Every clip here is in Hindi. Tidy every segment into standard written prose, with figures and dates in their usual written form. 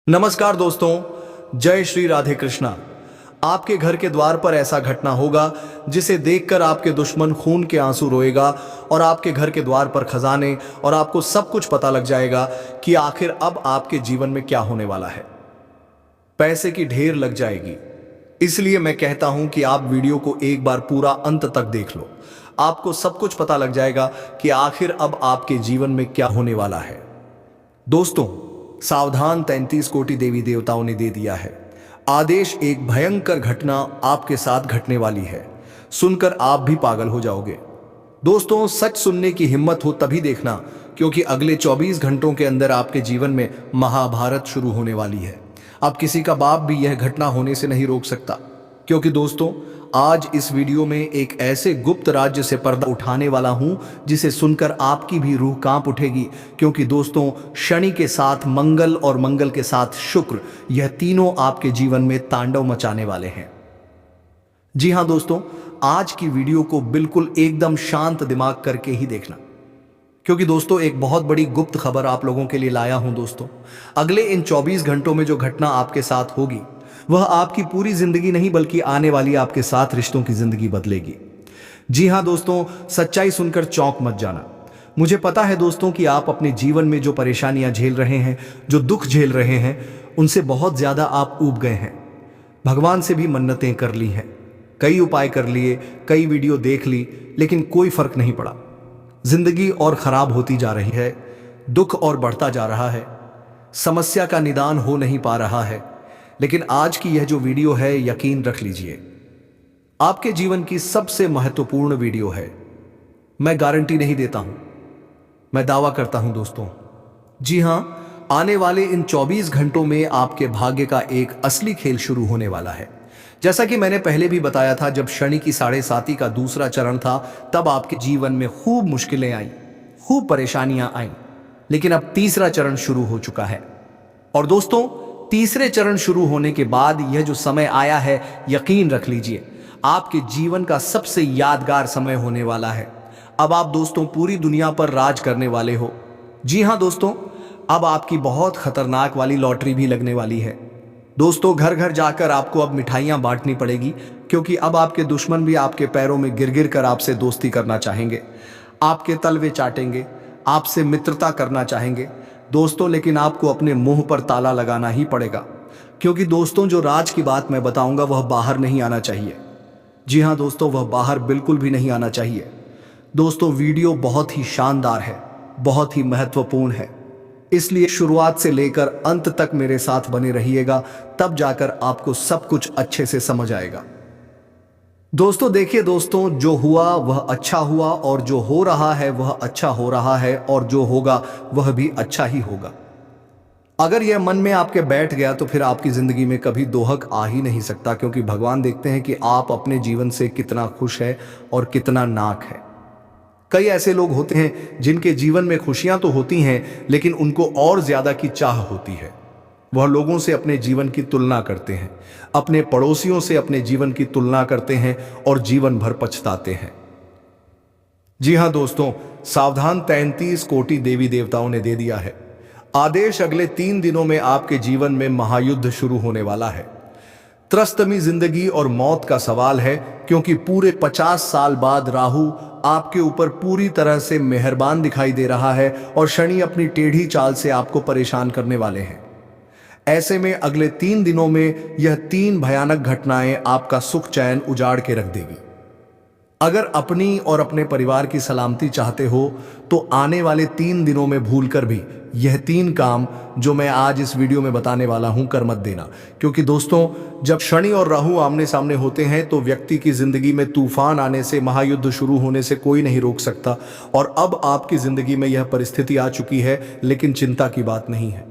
नमस्कार दोस्तों, जय श्री राधे कृष्णा। आपके घर के द्वार पर ऐसा घटना होगा जिसे देखकर आपके दुश्मन खून के आंसू रोएगा और आपके घर के द्वार पर खजाने और आपको सब कुछ पता लग जाएगा कि आखिर अब आपके जीवन में क्या होने वाला है। पैसे की ढेर लग जाएगी। इसलिए मैं कहता हूं कि आप वीडियो को एक बार पूरा अंत तक देख लो। आपको सब कुछ पता लग जाएगा कि आखिर अब आपके जीवन में क्या होने वाला है। दोस्तों, सावधान, 33 कोटि देवी देवताओं ने दे दिया है आदेश। एक भयंकर घटना आपके साथ घटने वाली है। सुनकर आप भी पागल हो जाओगे। दोस्तों, सच सुनने की हिम्मत हो तभी देखना, क्योंकि अगले 24 घंटों के अंदर आपके जीवन में महाभारत शुरू होने वाली है। अब किसी का बाप भी यह घटना होने से नहीं रोक सकता, क्योंकि दोस्तों, आज इस वीडियो में एक ऐसे गुप्त राज्य से पर्दा उठाने वाला हूं जिसे सुनकर आपकी भी रूह कांप उठेगी। क्योंकि दोस्तों, शनि के साथ मंगल और मंगल के साथ शुक्र, यह तीनों आपके जीवन में तांडव मचाने वाले हैं। जी हां दोस्तों, आज की वीडियो को बिल्कुल एकदम शांत दिमाग करके ही देखना, क्योंकि दोस्तों एक बहुत बड़ी गुप्त खबर आप लोगों के लिए लाया हूं। दोस्तों, अगले इन 24 घंटों में जो घटना आपके साथ होगी वह आपकी पूरी जिंदगी नहीं बल्कि आने वाली आपके साथ रिश्तों की जिंदगी बदलेगी। जी हां दोस्तों, सच्चाई सुनकर चौंक मत जाना। मुझे पता है दोस्तों कि आप अपने जीवन में जो परेशानियां झेल रहे हैं, जो दुख झेल रहे हैं, उनसे बहुत ज्यादा आप ऊब गए हैं। भगवान से भी मन्नतें कर ली हैं, कई उपाय कर लिए, कई वीडियो देख ली, लेकिन कोई फर्क नहीं पड़ा। जिंदगी और खराब होती जा रही है, दुख और बढ़ता जा रहा है, समस्या का निदान हो नहीं पा रहा है। लेकिन आज की यह जो वीडियो है, यकीन रख लीजिए, आपके जीवन की सबसे महत्वपूर्ण वीडियो है। मैं गारंटी नहीं देता हूं, मैं दावा करता हूं दोस्तों। जी हां, आने वाले इन 24 घंटों में आपके भाग्य का एक असली खेल शुरू होने वाला है। जैसा कि मैंने पहले भी बताया था, जब शनि की 7.5 का दूसरा चरण था, तब आपके जीवन में खूब मुश्किलें आई, खूब परेशानियां आई। लेकिन अब तीसरा चरण शुरू हो चुका है। और दोस्तों, तीसरे चरण शुरू होने के बाद यह जो समय आया है, यकीन रख लीजिए, आपके जीवन का सबसे यादगार समय होने वाला है। अब आप दोस्तों पूरी दुनिया पर राज करने वाले हो। जी हां दोस्तों, अब आपकी बहुत खतरनाक वाली लॉटरी भी लगने वाली है। दोस्तों, घर घर जाकर आपको अब मिठाइयां बांटनी पड़ेगी, क्योंकि अब आपके दुश्मन भी आपके पैरों में गिर गिर कर आपसे दोस्ती करना चाहेंगे, आपके तलवे चाटेंगे, आपसे मित्रता करना चाहेंगे दोस्तों। लेकिन आपको अपने मुंह पर ताला लगाना ही पड़ेगा, क्योंकि दोस्तों जो राज की बात मैं बताऊंगा वह बाहर नहीं आना चाहिए। जी हां दोस्तों, वह बाहर बिल्कुल भी नहीं आना चाहिए। दोस्तों, वीडियो बहुत ही शानदार है, बहुत ही महत्वपूर्ण है, इसलिए शुरुआत से लेकर अंत तक मेरे साथ बने रहिएगा, तब जाकर आपको सब कुछ अच्छे से समझ आएगा। दोस्तों देखिए दोस्तों, जो हुआ वह अच्छा हुआ, और जो हो रहा है वह अच्छा हो रहा है, और जो होगा वह भी अच्छा ही होगा। अगर यह मन में आपके बैठ गया तो फिर आपकी जिंदगी में कभी दोहक आ ही नहीं सकता, क्योंकि भगवान देखते हैं कि आप अपने जीवन से कितना खुश है और कितना नाक है। कई ऐसे लोग होते हैं जिनके जीवन में खुशियां तो होती हैं, लेकिन उनको और ज्यादा की चाह होती है। वह लोगों से अपने जीवन की तुलना करते हैं, अपने पड़ोसियों से अपने जीवन की तुलना करते हैं और जीवन भर पछताते हैं। जी हां दोस्तों, सावधान, 33 कोटि देवी देवताओं ने दे दिया है आदेश। अगले 3 दिनों में आपके जीवन में महायुद्ध शुरू होने वाला है। त्रस्तमी जिंदगी और मौत का सवाल है, क्योंकि पूरे 50 साल बाद राहु आपके ऊपर पूरी तरह से मेहरबान दिखाई दे रहा है, और शनि अपनी टेढ़ी चाल से आपको परेशान करने वाले हैं। ऐसे में अगले 3 दिनों में यह 3 भयानक घटनाएं आपका सुख चैन उजाड़ के रख देगी। अगर अपनी और अपने परिवार की सलामती चाहते हो तो आने वाले 3 दिनों में भूलकर भी यह 3 काम जो मैं आज इस वीडियो में बताने वाला हूं कर मत देना। क्योंकि दोस्तों, जब शनि और राहु आमने सामने होते हैं तो व्यक्ति की जिंदगी में तूफान आने से, महायुद्ध शुरू होने से कोई नहीं रोक सकता। और अब आपकी जिंदगी में यह परिस्थिति आ चुकी है, लेकिन चिंता की बात नहीं है।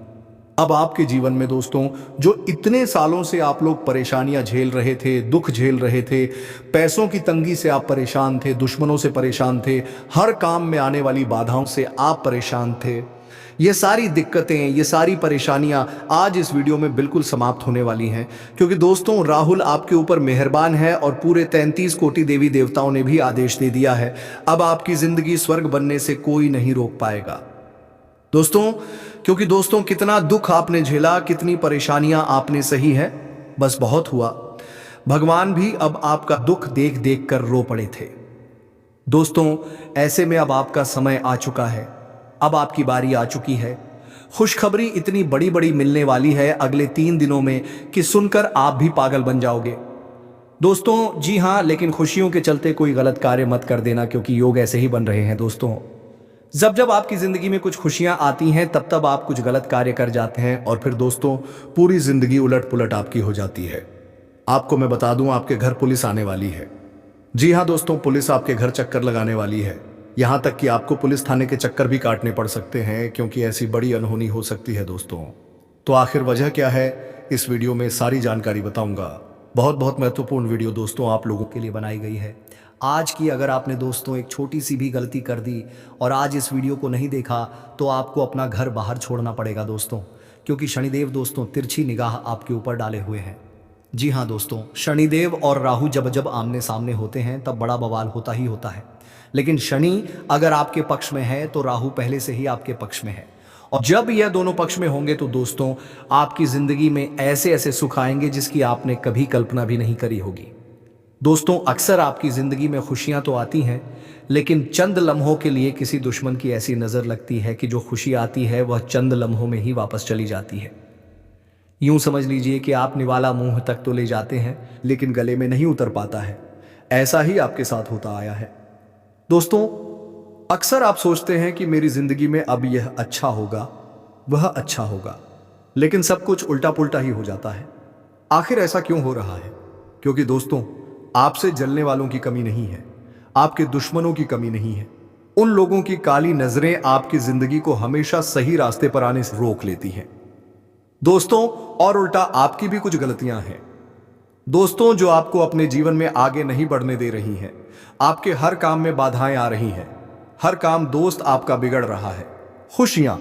अब आपके जीवन में दोस्तों, जो इतने सालों से आप लोग परेशानियां झेल रहे थे, दुख झेल रहे थे, पैसों की तंगी से आप परेशान थे, दुश्मनों से परेशान थे, हर काम में आने वाली बाधाओं से आप परेशान थे, ये सारी दिक्कतें, ये सारी परेशानियां आज इस वीडियो में बिल्कुल समाप्त होने वाली हैं। क्योंकि दोस्तों, राहुल आपके ऊपर मेहरबान है और पूरे 33 कोटि देवी देवताओं ने भी आदेश दे दिया है। अब आपकी जिंदगी स्वर्ग बनने से कोई नहीं रोक पाएगा। दोस्तों, क्योंकि दोस्तों कितना दुख आपने झेला, कितनी परेशानियां आपने सही है, बस बहुत हुआ। भगवान भी अब आपका दुख देख देख कर रो पड़े थे। दोस्तों ऐसे में अब आपका समय आ चुका है, अब आपकी बारी आ चुकी है। खुशखबरी इतनी बड़ी बड़ी मिलने वाली है अगले 3 दिनों में कि सुनकर आप भी पागल बन जाओगे। दोस्तों जी हाँ, लेकिन खुशियों के चलते कोई गलत कार्य मत कर देना, क्योंकि योग ऐसे ही बन रहे हैं दोस्तों। जब जब आपकी जिंदगी में कुछ खुशियां आती हैं तब तब आप कुछ गलत कार्य कर जाते हैं और फिर दोस्तों पूरी जिंदगी उलट पुलट आपकी हो जाती है। आपको मैं बता दूं, आपके घर पुलिस आने वाली है। जी हाँ दोस्तों, पुलिस आपके घर चक्कर लगाने वाली है। यहां तक कि आपको पुलिस थाने के चक्कर भी काटने पड़ सकते हैं, क्योंकि ऐसी बड़ी अनहोनी हो सकती है दोस्तों। तो आखिर वजह क्या है, इस वीडियो में सारी जानकारी बताऊंगा। बहुत बहुत महत्वपूर्ण वीडियो दोस्तों आप लोगों के लिए बनाई गई है। आज की अगर आपने दोस्तों एक छोटी सी भी गलती कर दी और आज इस वीडियो को नहीं देखा तो आपको अपना घर बाहर छोड़ना पड़ेगा दोस्तों, क्योंकि शनिदेव दोस्तों तिरछी निगाह आपके ऊपर डाले हुए हैं। जी हाँ दोस्तों, शनिदेव और राहु जब जब आमने सामने होते हैं तब बड़ा बवाल होता ही होता है। लेकिन शनि अगर आपके पक्ष में है तो राहु पहले से ही आपके पक्ष में है, और जब यह दोनों पक्ष में होंगे तो दोस्तों आपकी जिंदगी में ऐसे ऐसे सुख आएंगे जिसकी आपने कभी कल्पना भी नहीं करी होगी। दोस्तों अक्सर आपकी जिंदगी में खुशियां तो आती हैं, लेकिन चंद लम्हों के लिए किसी दुश्मन की ऐसी नजर लगती है कि जो खुशी आती है वह चंद लम्हों में ही वापस चली जाती है। यूं समझ लीजिए कि आप निवाला मुंह तक तो ले जाते हैं लेकिन गले में नहीं उतर पाता है। ऐसा ही आपके साथ होता आया है। दोस्तों अक्सर आप सोचते हैं कि मेरी जिंदगी में अब यह अच्छा होगा, वह अच्छा होगा, लेकिन सब कुछ उल्टा पुल्टा ही हो जाता है। आखिर ऐसा क्यों हो रहा है? क्योंकि दोस्तों आपसे जलने वालों की कमी नहीं है, आपके दुश्मनों की कमी नहीं है। उन लोगों की काली नजरें आपकी जिंदगी को हमेशा सही रास्ते पर आने से रोक लेती हैं दोस्तों, और उल्टा आपकी भी कुछ गलतियां हैं दोस्तों जो आपको अपने जीवन में आगे नहीं बढ़ने दे रही हैं। आपके हर काम में बाधाएं आ रही हैं, हर काम दोस्त आपका बिगड़ रहा है। खुशियां,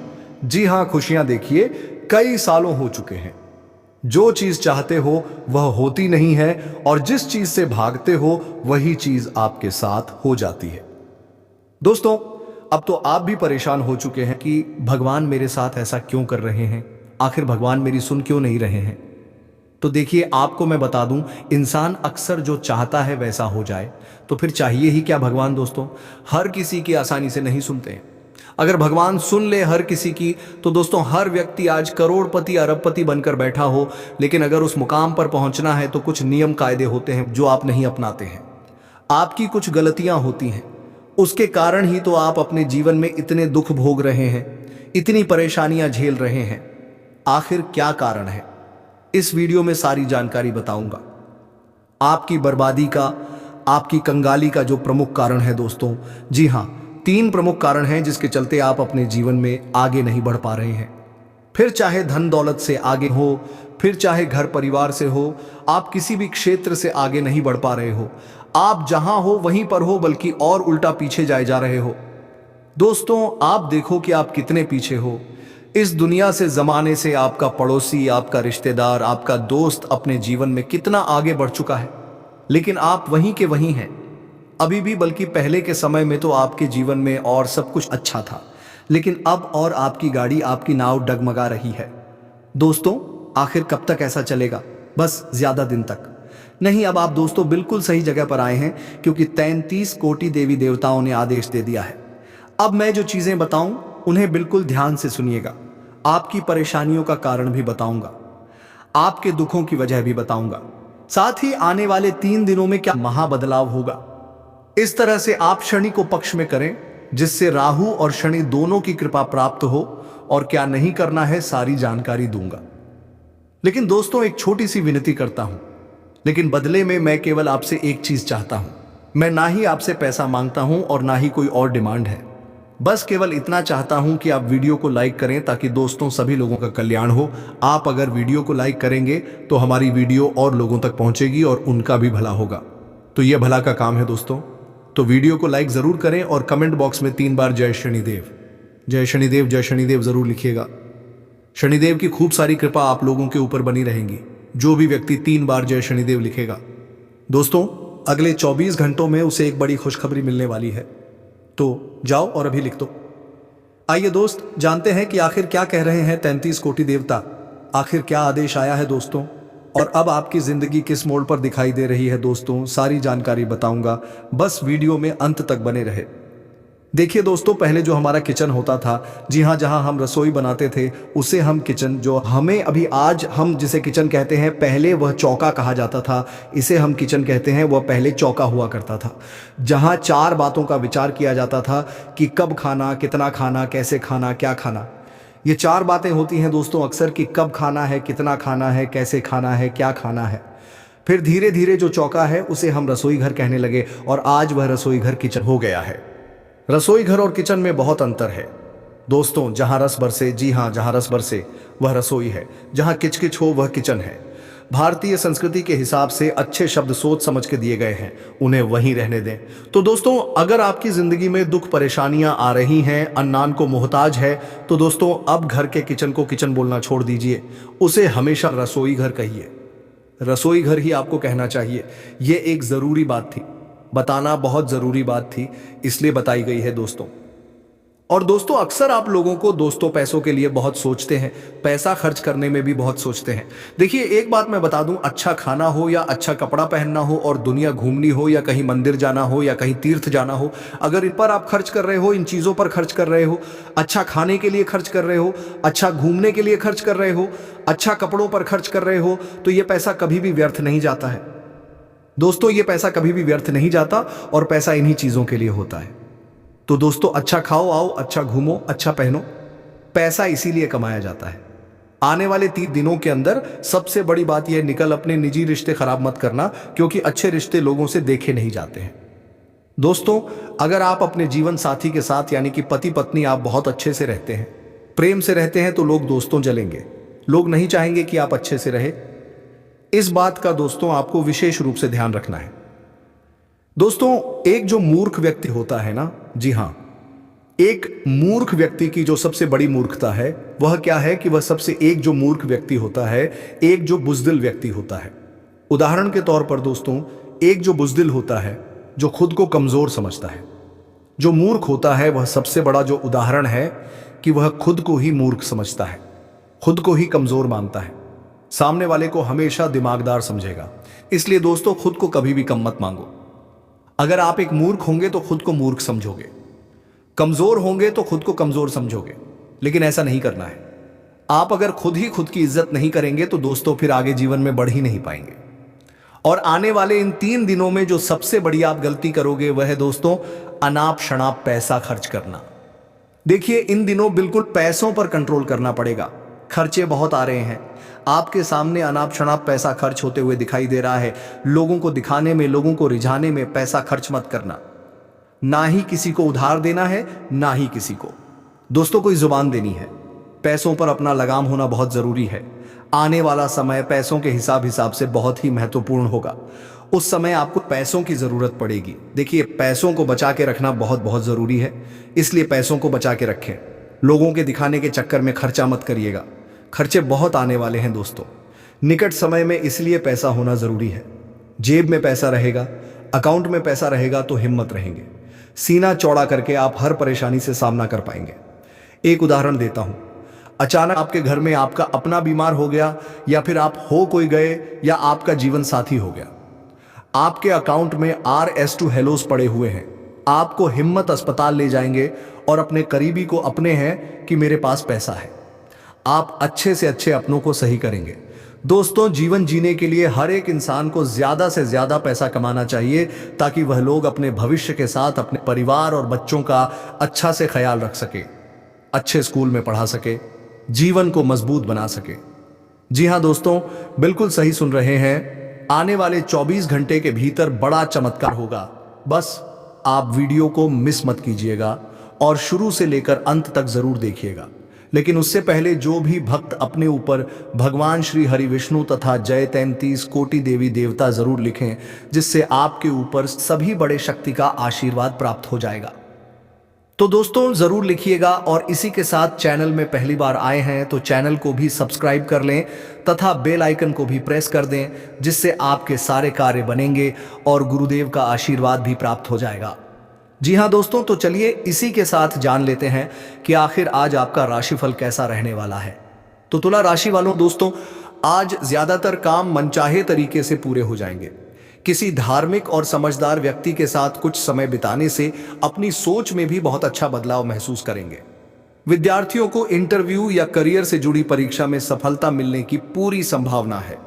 जी हां खुशियां देखिए कई सालों हो चुके हैं। जो चीज चाहते हो वह होती नहीं है, और जिस चीज से भागते हो वही चीज आपके साथ हो जाती है। दोस्तों अब तो आप भी परेशान हो चुके हैं कि भगवान मेरे साथ ऐसा क्यों कर रहे हैं, आखिर भगवान मेरी सुन क्यों नहीं रहे हैं। तो देखिए आपको मैं बता दूं, इंसान अक्सर जो चाहता है वैसा हो जाए, तो फिर चाहिए ही क्या भगवान दोस्तों। हर किसी की आसानी से नहीं सुनते हैं। अगर भगवान सुन ले हर किसी की तो दोस्तों हर व्यक्ति आज करोड़पति अरबपति बनकर बैठा हो, लेकिन अगर उस मुकाम पर पहुंचना है तो कुछ नियम कायदे होते हैं जो आप नहीं अपनाते हैं। आपकी कुछ गलतियां होती हैं, उसके कारण ही तो आप अपने जीवन में इतने दुख भोग रहे हैं, इतनी परेशानियां झेल रहे हैं। आखिर क्या कारण है, इस वीडियो में सारी जानकारी बताऊंगा। आपकी बर्बादी का, आपकी कंगाली का जो प्रमुख कारण है दोस्तों, जी हां 3 प्रमुख कारण हैं जिसके चलते आप अपने जीवन में आगे नहीं बढ़ पा रहे हैं। फिर चाहे धन दौलत से आगे हो, फिर चाहे घर परिवार से हो, आप किसी भी क्षेत्र से आगे नहीं बढ़ पा रहे हो। आप जहां हो वहीं पर हो, बल्कि और उल्टा पीछे जाए जा रहे हो। दोस्तों आप देखो कि आप कितने पीछे हो। इस दुनिया से, जमाने से आपका पड़ोसी, आपका रिश्तेदार, आपका दोस्त अपने जीवन में कितना आगे बढ़ चुका है, लेकिन आप वहीं के वहीं हैं अभी भी। बल्कि पहले के समय में तो आपके जीवन में और सब कुछ अच्छा था, लेकिन अब और आपकी गाड़ी, आपकी नाव डगमगा रही है। दोस्तों आखिर कब तक ऐसा चलेगा? बस ज्यादा दिन तक नहीं। अब आप दोस्तों बिल्कुल सही जगह पर आए हैं, क्योंकि 33 कोटि देवी देवताओं ने आदेश दे दिया है। अब मैं जो चीजें बताऊं उन्हें बिल्कुल ध्यान से सुनिएगा। आपकी परेशानियों का कारण भी बताऊंगा, आपके दुखों की वजह भी बताऊंगा, साथ ही आने वाले 3 दिनों में क्या महाबदलाव होगा। इस तरह से आप शनि को पक्ष में करें जिससे राहु और शनि दोनों की कृपा प्राप्त हो, और क्या नहीं करना है सारी जानकारी दूंगा। लेकिन दोस्तों एक छोटी सी विनती करता हूं, लेकिन बदले में मैं केवल आपसे एक चीज चाहता हूं। मैं ना ही आपसे पैसा मांगता हूं और ना ही कोई और डिमांड है। बस केवल इतना चाहता हूं कि आप वीडियो को लाइक करें ताकि दोस्तों सभी लोगों का कल्याण हो। आप अगर वीडियो को लाइक करेंगे तो हमारी वीडियो और लोगों तक पहुंचेगी और उनका भी भला होगा। तो यह भला का काम है दोस्तों। तो वीडियो को लाइक जरूर करें और कमेंट बॉक्स में 3 बार जय शनिदेव, जय शनिदेव, जय शनिदेव जरूर लिखिएगा। शनिदेव की खूब सारी कृपा आप लोगों के ऊपर बनी रहेंगी जो भी व्यक्ति 3 बार जय शनिदेव लिखेगा। दोस्तों अगले 24 घंटों में उसे एक बड़ी खुशखबरी मिलने वाली है, तो जाओ और अभी लिख दो। आइए दोस्त जानते हैं कि आखिर क्या कह रहे हैं 33 कोटि देवता। आखिर क्या आदेश आया है दोस्तों, और अब आपकी जिंदगी किस मोड़ पर दिखाई दे रही है दोस्तों, सारी जानकारी बताऊंगा। बस वीडियो में अंत तक बने रहे। देखिए दोस्तों, पहले जो हमारा किचन होता था, जी हाँ, जहाँ हम रसोई बनाते थे उसे हम किचन, जो हमें अभी आज हम जिसे किचन कहते हैं, पहले वह चौका कहा जाता था। इसे हम किचन कहते हैं। वह पहले चौका हुआ करता था, जहाँ 4 बातों का विचार किया जाता था कि कब खाना, कितना खाना, कैसे खाना, क्या खाना। ये 4 बातें होती हैं दोस्तों अक्सर, कि कब खाना है, कितना खाना है, कैसे खाना है, क्या खाना है। फिर धीरे धीरे जो चौका है उसे हम रसोई घर कहने लगे, और आज वह रसोई घर किचन हो गया है। रसोई घर और किचन में बहुत अंतर है दोस्तों। जहां रस बरसे, जी हां, जहां रस बरसे वह रसोई है, जहां किचकिच हो वह किचन है। भारतीय संस्कृति के हिसाब से अच्छे शब्द सोच समझ के दिए गए हैं, उन्हें वहीं रहने दें। तो दोस्तों, अगर आपकी जिंदगी में दुख परेशानियां आ रही हैं, अन्नान को मोहताज है, तो दोस्तों अब घर के किचन को किचन बोलना छोड़ दीजिए, उसे हमेशा रसोई घर कहिए। रसोई घर ही आपको कहना चाहिए। ये एक जरूरी बात थी, बताना बहुत जरूरी बात थी, इसलिए बताई गई है दोस्तों। और दोस्तों, अक्सर आप लोगों को दोस्तों पैसों के लिए बहुत सोचते हैं, पैसा खर्च करने में भी बहुत सोचते हैं। देखिए, एक बात मैं बता दूं, अच्छा खाना हो या अच्छा कपड़ा पहनना हो और दुनिया घूमनी हो या कहीं मंदिर जाना हो या कहीं तीर्थ जाना हो, अगर इन पर आप खर्च कर रहे हो, इन चीज़ों पर खर्च कर रहे हो, अच्छा खाने के लिए खर्च कर रहे हो, अच्छा घूमने के लिए खर्च कर रहे हो, अच्छा कपड़ों पर खर्च कर रहे हो, तो ये पैसा कभी भी व्यर्थ नहीं जाता है दोस्तों। ये पैसा कभी भी व्यर्थ नहीं जाता, और पैसा इन्हीं चीज़ों के लिए होता है। तो दोस्तों, अच्छा खाओ, आओ, अच्छा घूमो, अच्छा पहनो। पैसा इसीलिए कमाया जाता है। आने वाले 3 दिनों के अंदर सबसे बड़ी बात यह निकल, अपने निजी रिश्ते खराब मत करना, क्योंकि अच्छे रिश्ते लोगों से देखे नहीं जाते हैं दोस्तों। अगर आप अपने जीवन साथी के साथ, यानी कि पति पत्नी, आप बहुत अच्छे से रहते हैं, प्रेम से रहते हैं, तो लोग दोस्तों जलेंगे। लोग नहीं चाहेंगे कि आप अच्छे से रहे। इस बात का दोस्तों आपको विशेष रूप से ध्यान रखना है दोस्तों। एक जो मूर्ख व्यक्ति होता है ना, जी हां, एक मूर्ख व्यक्ति की जो सबसे बड़ी मूर्खता है वह क्या है, कि वह सबसे एक जो मूर्ख व्यक्ति होता है, एक जो बुज़दिल व्यक्ति होता है। उदाहरण के तौर पर दोस्तों, एक जो बुज़दिल होता है, जो खुद को कमजोर समझता है। जो मूर्ख होता है वह सबसे बड़ा जो उदाहरण है कि वह खुद को ही मूर्ख समझता है, खुद को ही कमजोर मानता है, सामने वाले को हमेशा दिमागदार समझेगा। इसलिए दोस्तों, खुद को कभी भी कम मत मांगो। अगर आप एक मूर्ख होंगे तो खुद को मूर्ख समझोगे, कमजोर होंगे तो खुद को कमजोर समझोगे, लेकिन ऐसा नहीं करना है। आप अगर खुद ही खुद की इज्जत नहीं करेंगे तो दोस्तों फिर आगे जीवन में बढ़ ही नहीं पाएंगे। और आने वाले इन 3 दिनों में जो सबसे बड़ी आप गलती करोगे वह है दोस्तों, अनाप शनाप पैसा खर्च करना। देखिए, इन दिनों बिल्कुल पैसों पर कंट्रोल करना पड़ेगा। खर्चे बहुत आ रहे हैं, आपके सामने अनाप शनाप पैसा खर्च होते हुए दिखाई दे रहा है। लोगों को दिखाने में, लोगों को रिझाने में पैसा खर्च मत करना। ना ही किसी को उधार देना है, ना ही किसी को दोस्तों कोई जुबान देनी है। पैसों पर अपना लगाम होना बहुत जरूरी है। आने वाला समय पैसों के हिसाब से बहुत ही महत्वपूर्ण होगा। उस समय आपको पैसों की जरूरत पड़ेगी। देखिए, पैसों को बचा के रखना बहुत बहुत जरूरी है, इसलिए पैसों को बचा के रखें। लोगों के दिखाने के चक्कर में खर्चा मत करिएगा। खर्चे बहुत आने वाले हैं दोस्तों, निकट समय में, इसलिए पैसा होना जरूरी है। जेब में पैसा रहेगा, अकाउंट में पैसा रहेगा तो हिम्मत रहेंगे। सीना चौड़ा करके आप हर परेशानी से सामना कर पाएंगे। एक उदाहरण देता हूं, अचानक आपके घर में आपका अपना बीमार हो गया, या फिर आप हो कोई गए, या आपका जीवन साथी हो गया। आपके अकाउंट में RS2 हेलोस पड़े हुए हैं। आपको हिम्मत अस्पताल ले जाएंगे और अपने करीबी को अपने हैं कि मेरे पास पैसा है। आप अच्छे से अच्छे अपनों को सही करेंगे। दोस्तों, जीवन जीने के लिए हर एक इंसान को ज्यादा से ज्यादा पैसा कमाना चाहिए, ताकि वह लोग अपने भविष्य के साथ अपने परिवार और बच्चों का अच्छा से ख्याल रख सके, अच्छे स्कूल में पढ़ा सके, जीवन को मजबूत बना सके। जी हां दोस्तों, बिल्कुल सही सुन रहे हैं। आने वाले 24 घंटे के भीतर बड़ा चमत्कार होगा। बस आप वीडियो को मिस मत कीजिएगा और शुरू से लेकर अंत तक जरूर देखिएगा। लेकिन उससे पहले जो भी भक्त अपने ऊपर भगवान श्री हरि विष्णु तथा जय 33 कोटि देवी देवता जरूर लिखें, जिससे आपके ऊपर सभी बड़े शक्ति का आशीर्वाद प्राप्त हो जाएगा। तो दोस्तों जरूर लिखिएगा, और इसी के साथ चैनल में पहली बार आए हैं तो चैनल को भी सब्सक्राइब कर लें तथा बेल आइकन को भी प्रेस कर दें, जिससे आपके सारे कार्य बनेंगे और गुरुदेव का आशीर्वाद भी प्राप्त हो जाएगा। जी हाँ दोस्तों, तो चलिए इसी के साथ जान लेते हैं कि आखिर आज आपका राशिफल कैसा रहने वाला है। तो तुला राशि वालों दोस्तों, आज ज्यादातर काम मनचाहे तरीके से पूरे हो जाएंगे। किसी धार्मिक और समझदार व्यक्ति के साथ कुछ समय बिताने से अपनी सोच में भी बहुत अच्छा बदलाव महसूस करेंगे। विद्यार्थियों को इंटरव्यू या करियर से जुड़ी परीक्षा में सफलता मिलने की पूरी संभावना है।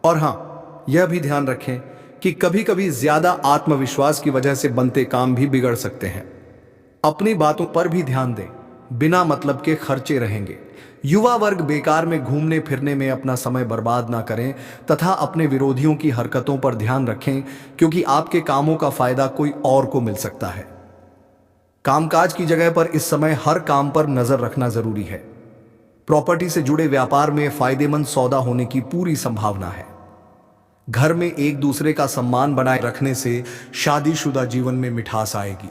और हाँ, यह भी ध्यान रखें कि कभी कभी ज्यादा आत्मविश्वास की वजह से बनते काम भी बिगड़ सकते हैं। अपनी बातों पर भी ध्यान दें, बिना मतलब के खर्चे रहेंगे। युवा वर्ग बेकार में घूमने फिरने में अपना समय बर्बाद ना करें तथा अपने विरोधियों की हरकतों पर ध्यान रखें, क्योंकि आपके कामों का फायदा कोई और को मिल सकता है। कामकाज की जगह पर इस समय हर काम पर नजर रखना जरूरी है। प्रॉपर्टी से जुड़े व्यापार में फायदेमंद सौदा होने की पूरी संभावना है। घर में एक दूसरे का सम्मान बनाए रखने से शादीशुदा जीवन में मिठास आएगी।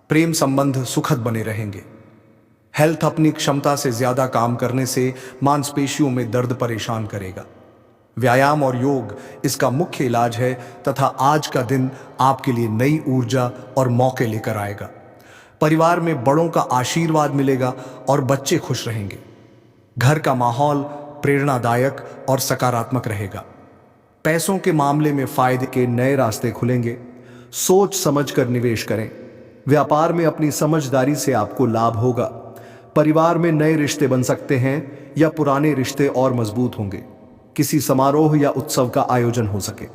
प्रेम संबंध सुखद बने रहेंगे। हेल्थ अपनी क्षमता से ज्यादा काम करने से मांसपेशियों में दर्द परेशान करेगा। व्यायाम और योग इसका मुख्य इलाज है तथा आज का दिन आपके लिए नई ऊर्जा और मौके लेकर आएगा। परिवार में बड़ों का आशीर्वाद मिलेगा और बच्चे खुश रहेंगे। घर का माहौल प्रेरणादायक और सकारात्मक रहेगा। पैसों के मामले में फायदे के नए रास्ते खुलेंगे। सोच समझकर निवेश करें। व्यापार में अपनी समझदारी से आपको लाभ होगा। परिवार में नए रिश्ते बन सकते हैं या पुराने रिश्ते और मजबूत होंगे। किसी समारोह या उत्सव का आयोजन हो सके।